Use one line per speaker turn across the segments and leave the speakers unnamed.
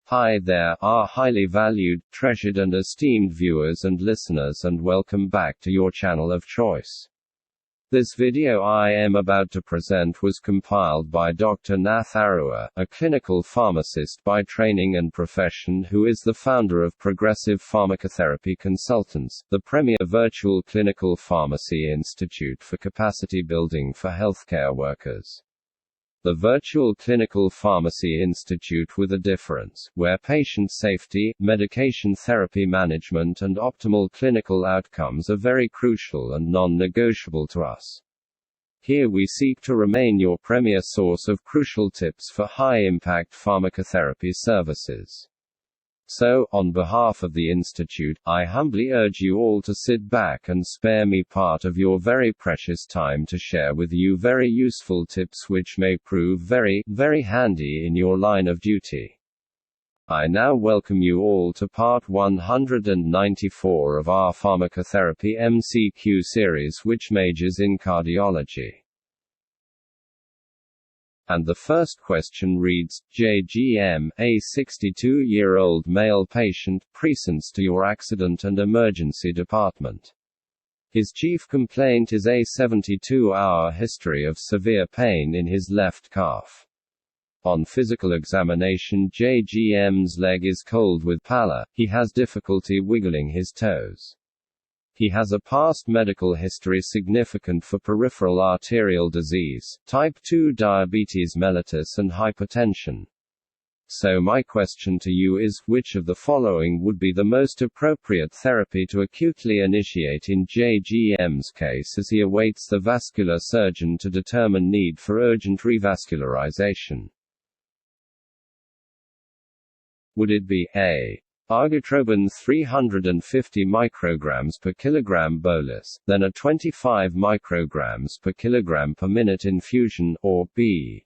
Hi there, our highly valued, treasured and esteemed viewers and listeners, and welcome back to your channel of choice. This video I am about to present was compiled by Dr. Nath Arua, a clinical pharmacist by training and profession who is the founder of Progressive Pharmacotherapy Consultants, the premier virtual clinical pharmacy institute for capacity building for healthcare workers. The Virtual Clinical Pharmacy Institute with a difference, where patient safety, medication therapy management and optimal clinical outcomes are very crucial and non-negotiable to us. Here we seek to remain your premier source of crucial tips for high-impact pharmacotherapy services. So, on behalf of the Institute, I humbly urge you all to sit back and spare me part of your very precious time to share with you very useful tips which may prove very, very handy in your line of duty. I now welcome you all to part 194 of our Pharmacotherapy MCQ series, which majors in cardiology. And the first question reads, JGM, a 62-year-old male patient, presents to your accident and emergency department. His chief complaint is a 72-hour history of severe pain in his left calf. On physical examination, JGM's leg is cold with pallor, he has difficulty wiggling his toes. He has a past medical history significant for peripheral arterial disease, type 2 diabetes mellitus and hypertension. So my question to you is, which of the following would be the most appropriate therapy to acutely initiate in JGM's case as he awaits the vascular surgeon to determine need for urgent revascularization? Would it be A. Argatroban 350 micrograms per kilogram bolus, then a 25 micrograms per kilogram per minute infusion, or B.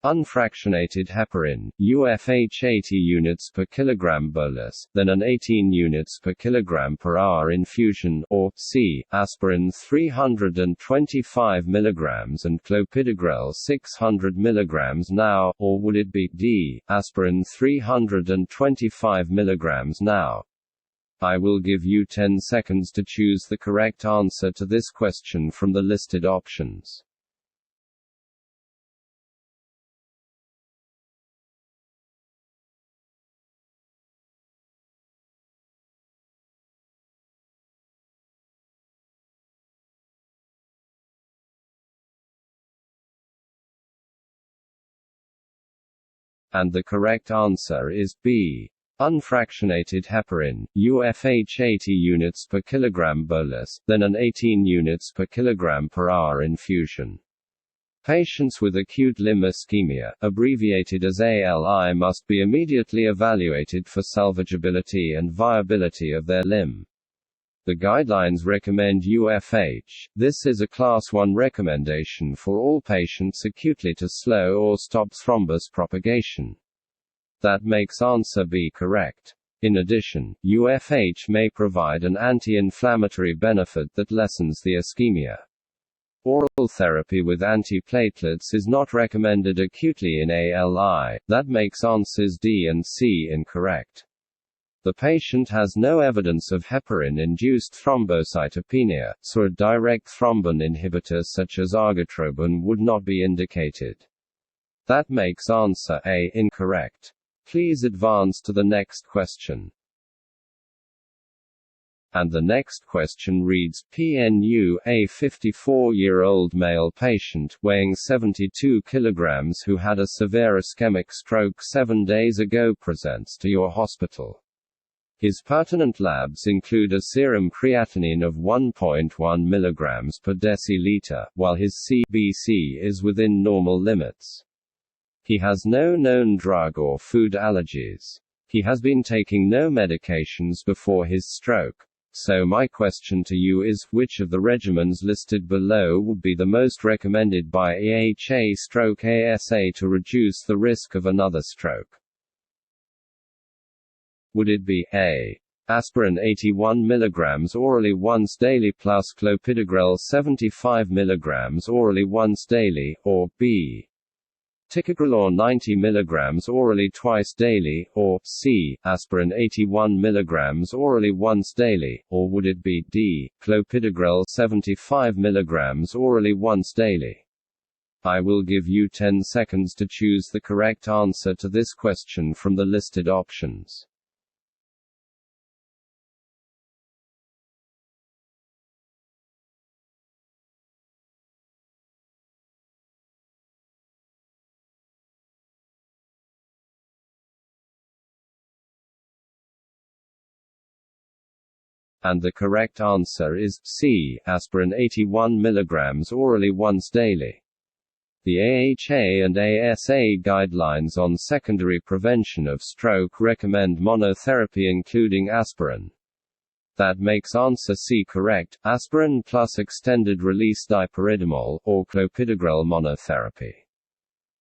Unfractionated heparin, UFH 80 units per kilogram bolus, then an 18 units per kilogram per hour infusion, or C. Aspirin 325 mg and clopidogrel 600 mg now, or would it be D. Aspirin 325 mg now? I will give you 10 seconds to choose the correct answer to this question from the listed options. And the correct answer is B. Unfractionated heparin, UFH 80 units per kilogram bolus, then an 18 units per kilogram per hour infusion. Patients with acute limb ischemia, abbreviated as ALI, must be immediately evaluated for salvageability and viability of their limb. The guidelines recommend UFH. This is a Class 1 recommendation for all patients acutely to slow or stop thrombus propagation. That makes answer B correct. In addition, UFH may provide an anti-inflammatory benefit that lessens the ischemia. Oral therapy with antiplatelets is not recommended acutely in ALI. That makes answers D and C incorrect. The patient has no evidence of heparin-induced thrombocytopenia, so a direct thrombin inhibitor such as argatroban would not be indicated. That makes answer A incorrect. Please advance to the next question. And the next question reads, PNU, a 54-year-old male patient, weighing 72 kilograms who had a severe ischemic stroke 7 days ago, presents to your hospital. His pertinent labs include a serum creatinine of 1.1 mg per deciliter, while his CBC is within normal limits. He has no known drug or food allergies. He has been taking no medications before his stroke. So my question to you is, which of the regimens listed below would be the most recommended by EHA/ASA to reduce the risk of another stroke? Would it be A. Aspirin 81 mg orally once daily plus clopidogrel 75 mg orally once daily, or B. Ticagrelor 90 mg orally twice daily, or C. Aspirin 81 mg orally once daily, or would it be D. Clopidogrel 75 mg orally once daily? I will give you 10 seconds to choose the correct answer to this question from the listed options. And the correct answer is C. Aspirin 81 mg orally once daily. The AHA and ASA guidelines on secondary prevention of stroke recommend monotherapy including aspirin. That makes answer C correct, aspirin plus extended-release dipyridamole, or clopidogrel monotherapy.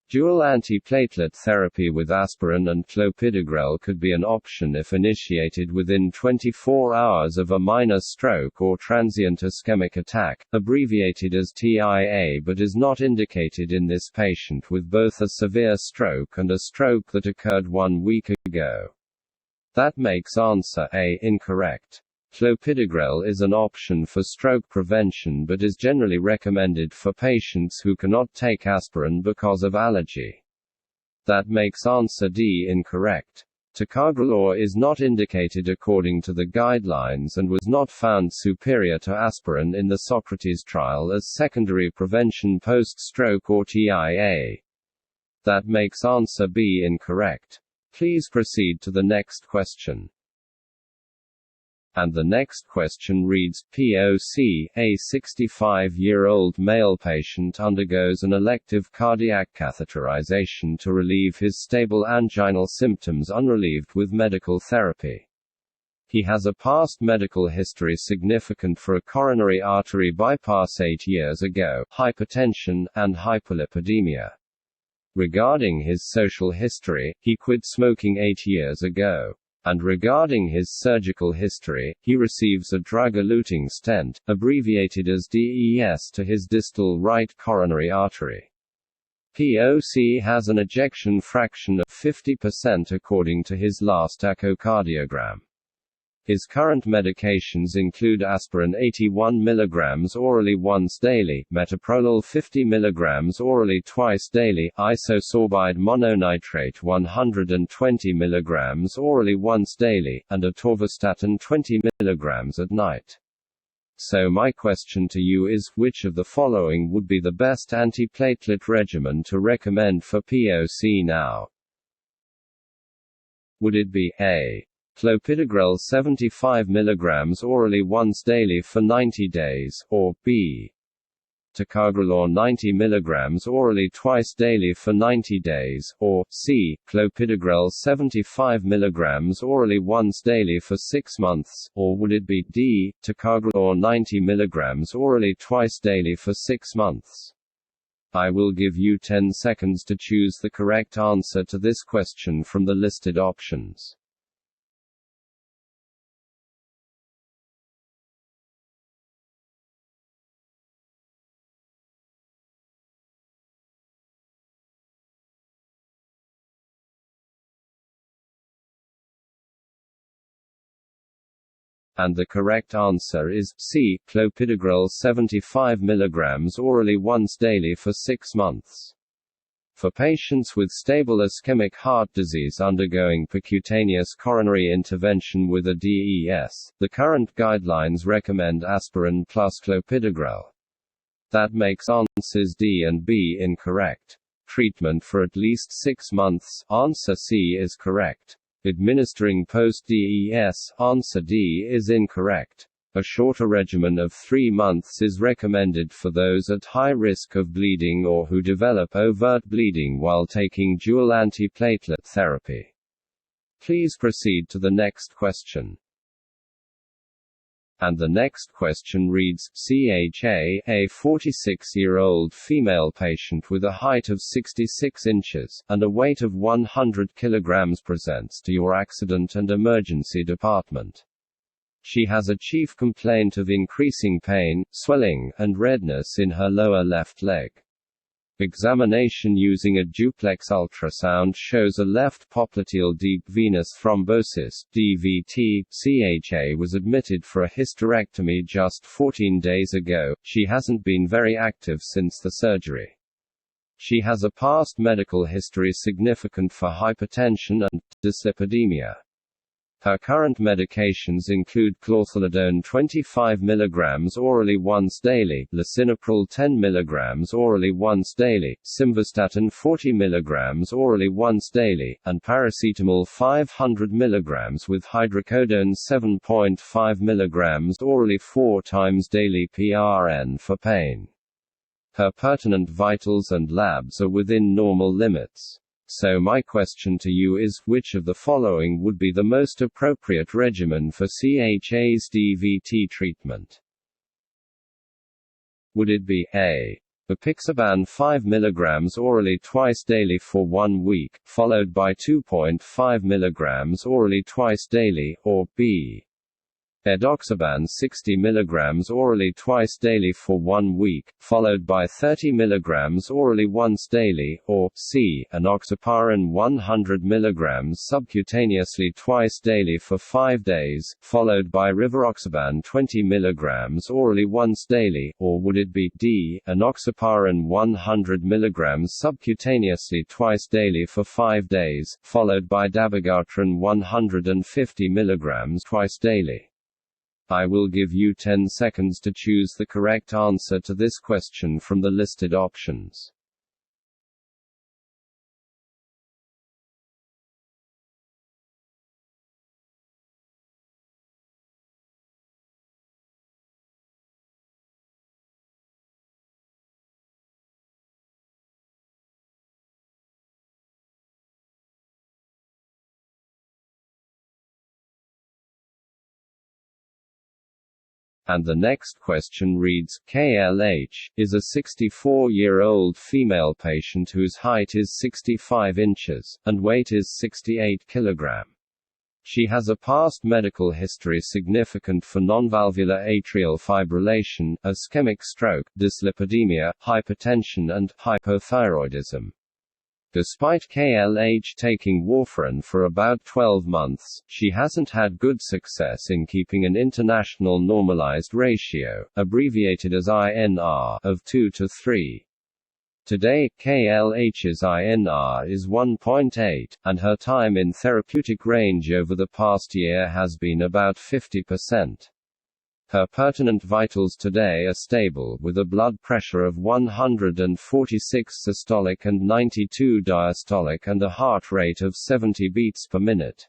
Dual antiplatelet therapy with aspirin and clopidogrel could be an option if initiated within 24 hours of a minor stroke or transient ischemic attack, abbreviated as TIA, but is not indicated in this patient with both a severe stroke and a stroke that occurred 1 week ago. That makes answer A incorrect. Clopidogrel is an option for stroke prevention but is generally recommended for patients who cannot take aspirin because of allergy. That makes answer D incorrect. Ticagrelor is not indicated according to the guidelines and was not found superior to aspirin in the Socrates trial as secondary prevention post-stroke or TIA. That makes answer B incorrect. Please proceed to the next question. And the next question reads, POC, a 65-year-old male patient undergoes an elective cardiac catheterization to relieve his stable anginal symptoms unrelieved with medical therapy. He has a past medical history significant for a coronary artery bypass 8 years ago, hypertension, and hypolipidemia. Regarding his social history, he quit smoking 8 years ago. And regarding his surgical history, he receives a drug-eluting stent, abbreviated as DES, to his distal right coronary artery. POC has an ejection fraction of 50% according to his last echocardiogram. His current medications include aspirin 81 mg orally once daily, metoprolol 50 mg orally twice daily, isosorbide mononitrate 120 mg orally once daily, and atorvastatin 20 mg at night. So my question to you is, which of the following would be the best antiplatelet regimen to recommend for POC now? Would it be A. Clopidogrel 75 mg orally once daily for 90 days, or B. Ticagrelor 90 mg orally twice daily for 90 days, or C. Clopidogrel 75 mg orally once daily for 6 months, or would it be D. Ticagrelor 90 mg orally twice daily for 6 months? I will give you 10 seconds to choose the correct answer to this question from the listed options. And the correct answer is C. Clopidogrel 75 mg orally once daily for 6 months. For patients with stable ischemic heart disease undergoing percutaneous coronary intervention with a DES, the current guidelines recommend aspirin plus clopidogrel. That makes answers D and B incorrect. Treatment for at least 6 months, answer C is correct. Administering post-DES, answer D is incorrect. A shorter regimen of 3 months is recommended for those at high risk of bleeding or who develop overt bleeding while taking dual antiplatelet therapy. Please proceed to the next question. And the next question reads, CHA, a 46-year-old female patient with a height of 66 inches, and a weight of 100 kilograms presents to your accident and emergency department. She has a chief complaint of increasing pain, swelling, and redness in her lower left leg. Examination using a duplex ultrasound shows a left popliteal deep venous thrombosis (DVT). CHA was admitted for a hysterectomy just 14 days ago. She hasn't been very active since the surgery. She has a past medical history significant for hypertension and dyslipidemia. Her current medications include chlorthalidone 25 mg orally once daily, lisinopril 10 mg orally once daily, simvastatin 40 mg orally once daily, and paracetamol 500 mg with hydrocodone 7.5 mg orally 4 times daily PRN for pain. Her pertinent vitals and labs are within normal limits. So my question to you is, which of the following would be the most appropriate regimen for CHA's DVT treatment? Would it be A. Apixaban 5 mg orally twice daily for 1 week, followed by 2.5 mg orally twice daily, or B. Edoxaban 60 mg orally twice daily for 1 week, followed by 30 mg orally once daily, or C. Enoxaparin 100 mg subcutaneously twice daily for 5 days, followed by rivaroxaban 20 mg orally once daily, or would it be D. Enoxaparin 100 mg subcutaneously twice daily for 5 days, followed by dabigatran 150 mg twice daily? I will give you 10 seconds to choose the correct answer to this question from the listed options. And the next question reads, KLH, is a 64-year-old female patient whose height is 65 inches, and weight is 68 kg. She has a past medical history significant for nonvalvular atrial fibrillation, ischemic stroke, dyslipidemia, hypertension and hypothyroidism. Despite KLH taking warfarin for about 12 months, she hasn't had good success in keeping an international normalized ratio, abbreviated as INR, of 2 to 3. Today, KLH's INR is 1.8, and her time in therapeutic range over the past year has been about 50%. Her pertinent vitals today are stable, with a blood pressure of 146 systolic and 92 diastolic and a heart rate of 70 beats per minute.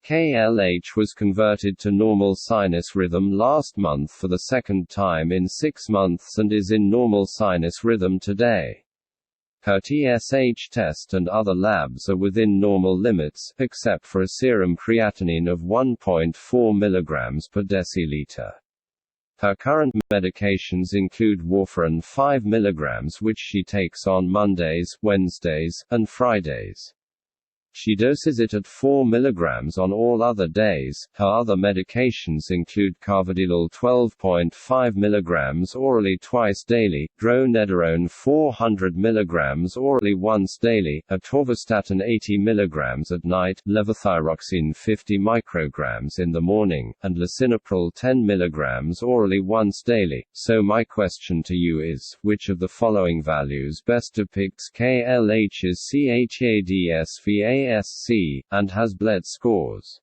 KLH was converted to normal sinus rhythm last month for the second time in 6 months and is in normal sinus rhythm today. Her TSH test and other labs are within normal limits, except for a serum creatinine of 1.4 mg per deciliter. Her current medications include warfarin 5 mg, which she takes on Mondays, Wednesdays, and Fridays. She doses it at 4 mg on all other days. Her other medications include carvedilol 12.5 mg orally twice daily, dronedarone 400 mg orally once daily, atorvastatin 80 mg at night, levothyroxine 50 micrograms in the morning, and lisinopril 10 mg orally once daily. So my question to you is, which of the following values best depicts KLH's CHADS-VASC, and has-bled scores?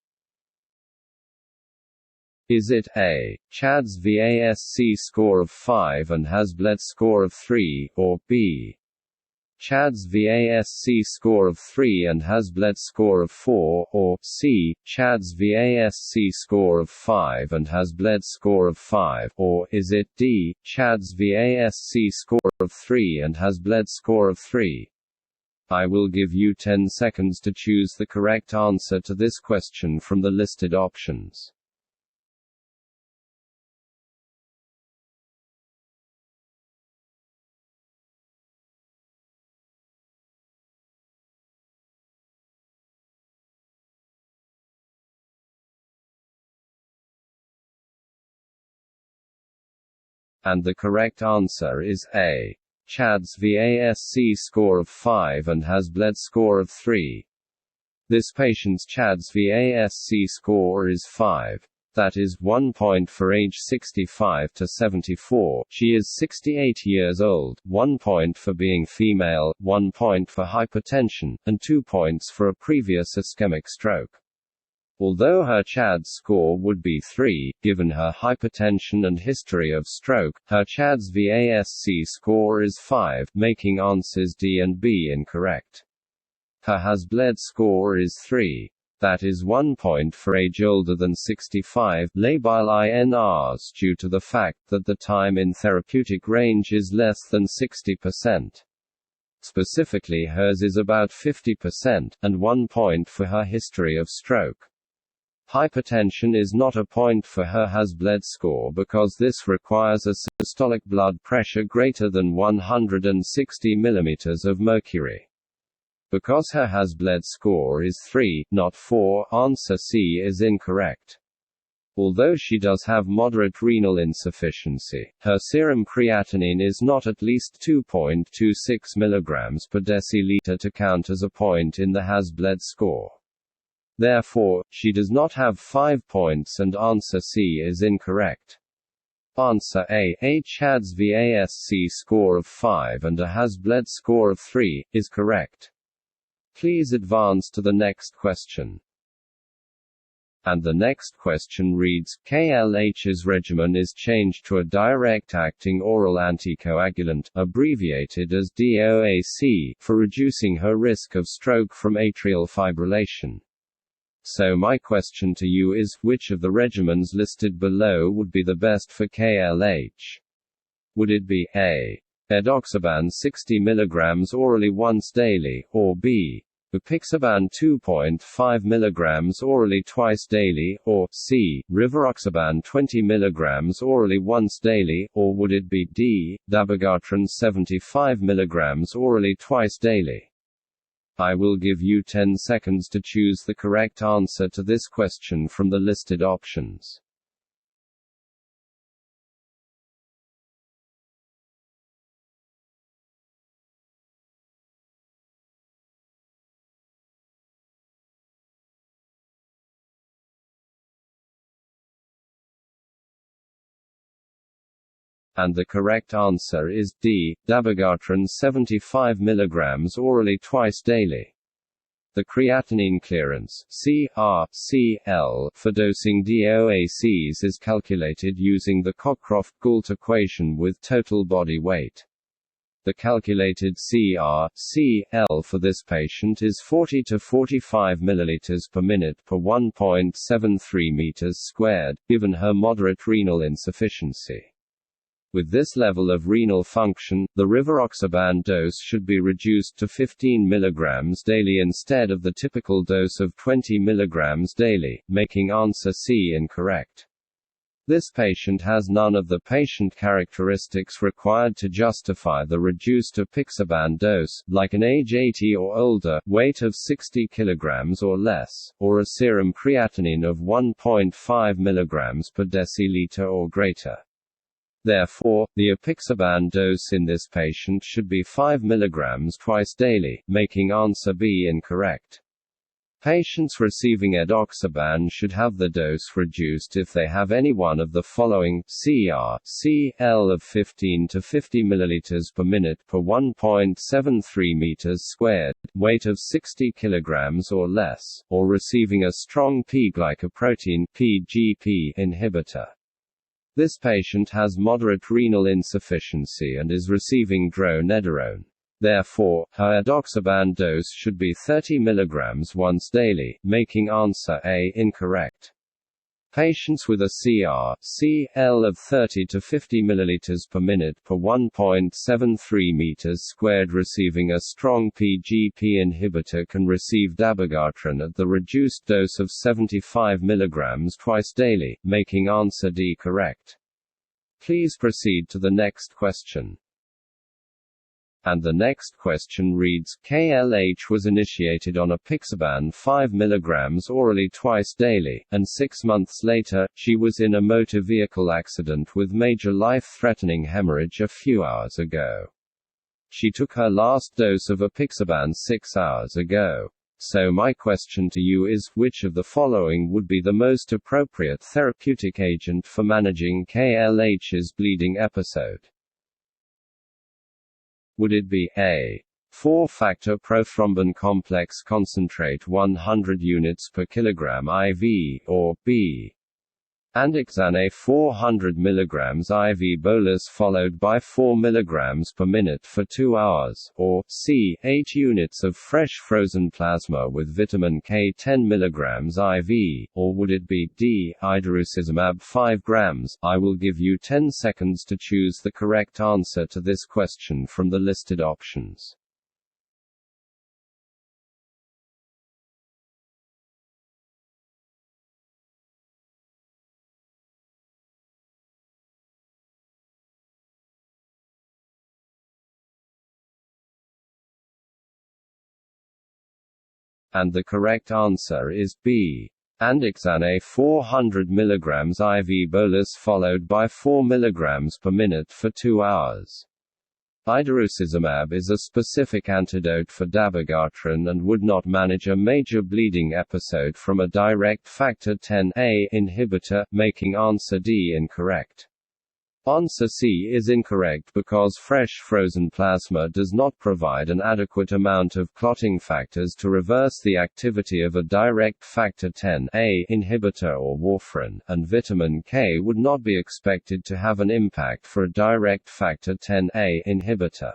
Is it A. CHADS VASC score of 5 and has-bled score of 3, or B. CHADS VASC score of 3 and has-bled score of 4, or C. CHADS VASC score of 5 and has-bled score of 5, or is it D. CHADS VASC score of 3 and has-bled score of 3? I will give you 10 seconds to choose the correct answer to this question from the listed options. And the correct answer is A. Chad's VASC score of 5 and has bled score of 3. This patient's Chad's VASC score is 5. That is 1 point for age 65 to 74. She is 68 years old, 1 point for being female, 1 point for hypertension, and 2 points for a previous ischemic stroke. Although her CHADS score would be 3, given her hypertension and history of stroke, her CHADS VASC score is 5, making answers D and B incorrect. Her has bled score is 3. That is 1 point for age older than 65, labile INRs due to the fact that the time in therapeutic range is less than 60%. Specifically hers is about 50%, and 1 point for her history of stroke. Hypertension is not a point for her has bled score because this requires a systolic blood pressure greater than 160 mm of mercury. Because her has bled score is 3, not 4, answer C is incorrect. Although she does have moderate renal insufficiency, her serum creatinine is not at least 2.26 mg per deciliter to count as a point in the has bled score. Therefore, she does not have 5 points and answer C is incorrect. Answer A CHADS VASC score of 5 and a has bled score of 3, is correct. Please advance to the next question. And the next question reads, KLH's regimen is changed to a direct-acting oral anticoagulant, abbreviated as DOAC, for reducing her risk of stroke from atrial fibrillation. So my question to you is, which of the regimens listed below would be the best for KLH? Would it be A. Edoxaban 60 mg orally once daily, or B. Apixaban 2.5 mg orally twice daily, or C. Rivaroxaban 20 mg orally once daily, or would it be D. Dabigatran 75 mg orally twice daily? I will give you 10 seconds to choose the correct answer to this question from the listed options. And the correct answer is D. Dabigatran 75 mg orally twice daily. The creatinine clearance (CR/CL) for dosing DOACs is calculated using the Cockcroft-Gault equation with total body weight. The calculated CR/CL for this patient is 40 to 45 ml per minute per 1.73 meters squared, given her moderate renal insufficiency. With this level of renal function, the rivaroxaban dose should be reduced to 15 mg daily instead of the typical dose of 20 mg daily, making answer C incorrect. This patient has none of the patient characteristics required to justify the reduced apixaban dose, like an age 80 or older, weight of 60 kg or less, or a serum creatinine of 1.5 mg per deciliter or greater. Therefore, the apixaban dose in this patient should be 5 mg twice daily, making answer B incorrect. Patients receiving edoxaban should have the dose reduced if they have any one of the following: CR/CL of 15 to 50 ml per minute per 1.73 meters squared, weight of 60 kg or less, or receiving a strong P-glycoprotein (PGP) inhibitor. This patient has moderate renal insufficiency and is receiving dronedarone. Therefore, her edoxaban dose should be 30 mg once daily, making answer A incorrect. Patients with a CR/CL of 30 to 50 ml per minute per 1.73 meters squared receiving a strong PGP inhibitor can receive dabigatran at the reduced dose of 75 mg twice daily, making answer D correct. Please proceed to the next question. And the next question reads, KLH was initiated on apixaban 5 mg orally twice daily, and 6 months later, she was in a motor vehicle accident with major life-threatening hemorrhage a few hours ago. She took her last dose of apixaban 6 hours ago. So my question to you is, which of the following would be the most appropriate therapeutic agent for managing KLH's bleeding episode? Would it be A. 4-factor prothrombin complex concentrate 100 units per kilogram IV, or B. Andexane 400 mg IV bolus followed by 4 mg per minute for 2 hours, or C. 8 units of fresh frozen plasma with vitamin K 10 mg IV, or would it be D. Idarucizumab 5 grams? I will give you 10 seconds to choose the correct answer to this question from the listed options. And the correct answer is B. Andexane 400 mg IV bolus followed by 4 mg per minute for 2 hours. Idarucizumab is a specific antidote for dabigatran and would not manage a major bleeding episode from a direct factor Xa inhibitor, making answer D incorrect. Answer C is incorrect because fresh frozen plasma does not provide an adequate amount of clotting factors to reverse the activity of a direct factor Xa inhibitor or warfarin, and vitamin K would not be expected to have an impact for a direct factor Xa inhibitor.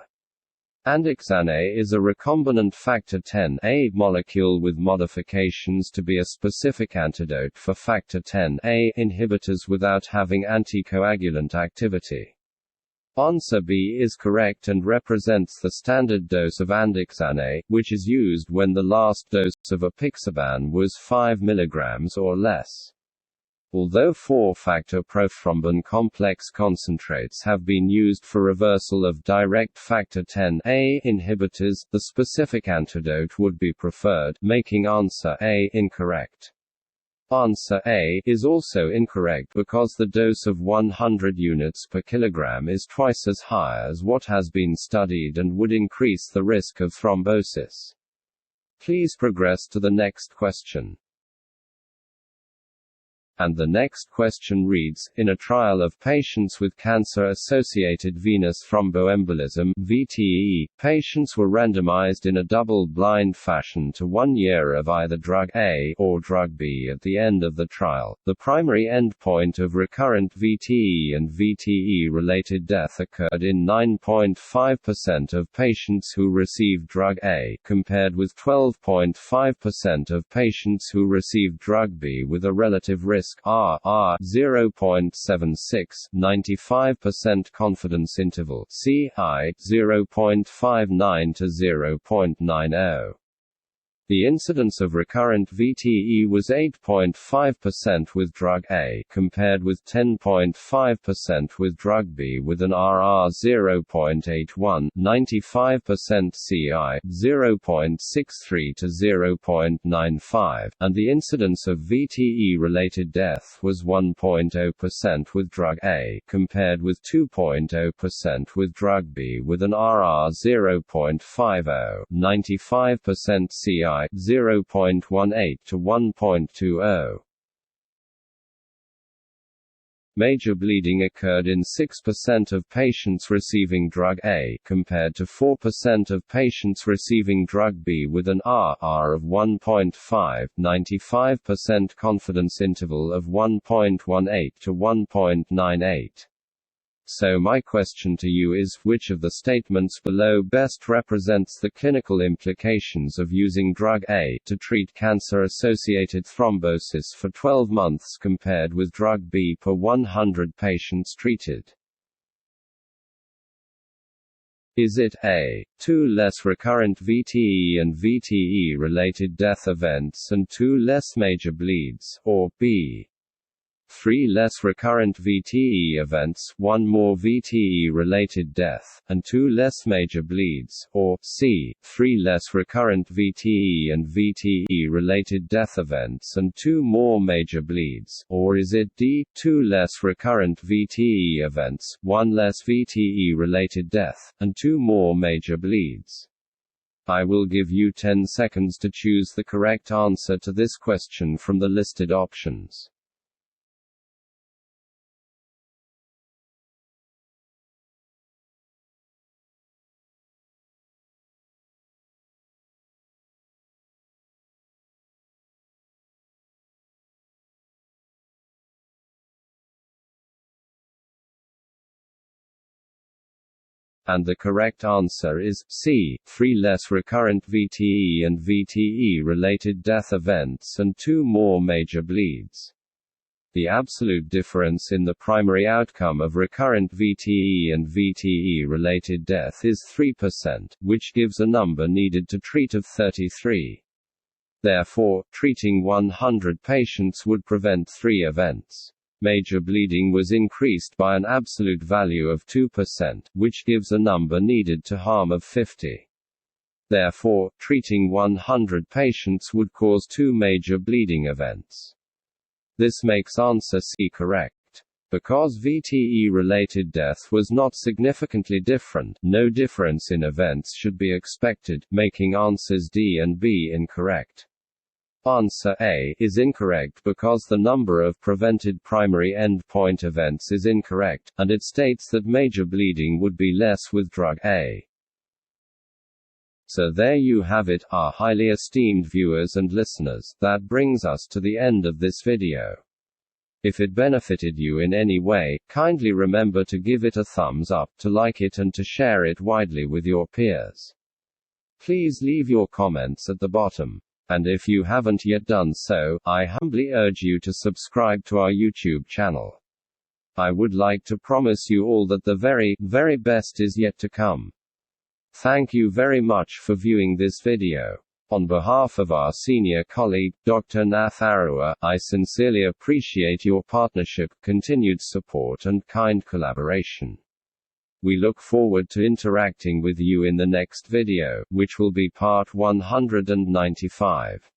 Andexane is a recombinant factor Xa molecule with modifications to be a specific antidote for factor Xa inhibitors without having anticoagulant activity. Answer B is correct and represents the standard dose of andexane, which is used when the last dose of apixaban was 5 mg or less. Although 4-factor prothrombin complex concentrates have been used for reversal of direct factor Xa inhibitors, the specific antidote would be preferred, making answer A incorrect. Answer A is also incorrect because the dose of 100 units per kilogram is twice as high as what has been studied and would increase the risk of thrombosis. Please progress to the next question. And the next question reads, in a trial of patients with cancer-associated venous thromboembolism (VTE), patients were randomized in a double-blind fashion to 1 year of either drug A or drug B at the end of the trial. The primary endpoint of recurrent VTE and VTE-related death occurred in 9.5% of patients who received drug A, compared with 12.5% of patients who received drug B with a relative risk R 0.76, 95% confidence interval CI 0.59 to 0.90. The incidence of recurrent VTE was 8.5% with drug A, compared with 10.5% with drug B with an RR 0.81, 95% CI 0.63 to 0.95, and the incidence of VTE-related death was 1.0% with drug A, compared with 2.0% with drug B with an RR 0.50, 95% CI 0.18 to 1.20. Major bleeding occurred in 6% of patients receiving drug A, compared to 4% of patients receiving drug B with an R of 1.5, 95% confidence interval of 1.18 to 1.98. So my question to you is, which of the statements below best represents the clinical implications of using drug A to treat cancer-associated thrombosis for 12 months compared with drug B per 100 patients treated? Is it A. 2 less recurrent VTE and VTE-related death events and 2 less major bleeds, or B. 3 less recurrent VTE events, 1 more VTE-related death, and 2 less major bleeds, or C, 3 less recurrent VTE and VTE-related death events and 2 more major bleeds, or is it D, 2 less recurrent VTE events, 1 less VTE-related death, and 2 more major bleeds? I will give you 10 seconds to choose the correct answer to this question from the listed options. And the correct answer is C, 3 less recurrent VTE and VTE-related death events and 2 more major bleeds. The absolute difference in the primary outcome of recurrent VTE and VTE-related death is 3%, which gives a number needed to treat of 33. Therefore, treating 100 patients would prevent 3 events. Major bleeding was increased by an absolute value of 2%, which gives a number needed to harm of 50. Therefore, treating 100 patients would cause 2 major bleeding events. This makes answer C correct. Because VTE-related death was not significantly different, no difference in events should be expected, making answers D and B incorrect. Answer A is incorrect because the number of prevented primary endpoint events is incorrect, and it states that major bleeding would be less with drug A. So there you have it, our highly esteemed viewers and listeners. That brings us to the end of this video. If it benefited you in any way, kindly remember to give it a thumbs up, to like it and to share it widely with your peers. Please leave your comments at the bottom. And if you haven't yet done so, I humbly urge you to subscribe to our YouTube channel. I would like to promise you all that the very, very best is yet to come. Thank you very much for viewing this video. On behalf of our senior colleague, Dr. Nath Arua, I sincerely appreciate your partnership, continued support and kind collaboration. We look forward to interacting with you in the next video, which will be part 195.